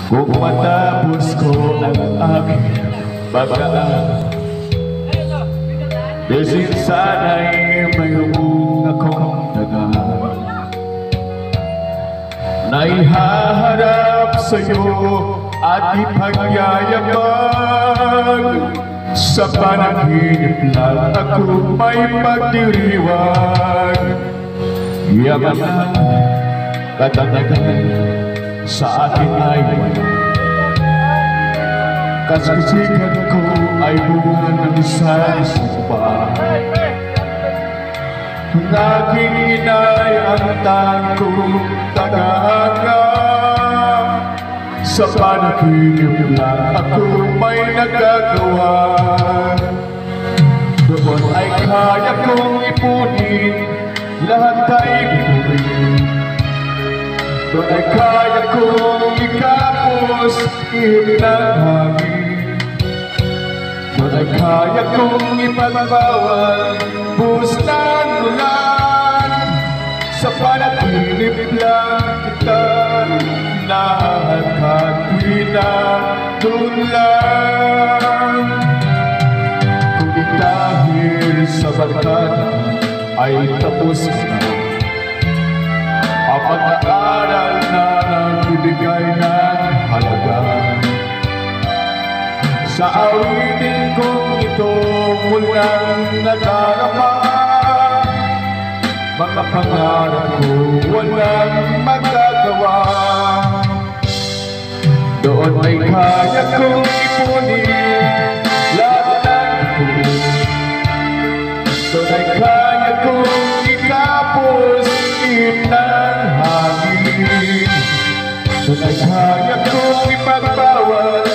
Kung matapos ko ang aking pagkaan, desin sana'y mayroong akong dagaan na ihaharap sa'yo at ipagyayabang. Sa panaginip lang ako may magdiriwang. Yaman na katatagan sa akin ay wala. Kasisigan ko ay bunga ng isang sumpa. Ang aking inay ang tangkong tagaanga. Sa panaginip lang ako may nagagawa. Doon ay kaya kong ipunin lahat ay bituin. Doon ay kaya kong ikapos ihip ng hangin. Doon ay kaya kong ipagbawal buhos ng ulan. Sa panaginip lang kita nakakatwina, doon lang. Kung di dahil sa barkada ay tapos na ang pag-aaral na nagbibigay ng halaga. Sa awitin kong ito mulang nadarama, mga pangarap ko walang magagawa. Doon ay kaya kong ipunin lahat ng ito. Doon ay kaya kong ikapos ihip ng hangin. Doon ay kaya kong ipagbawal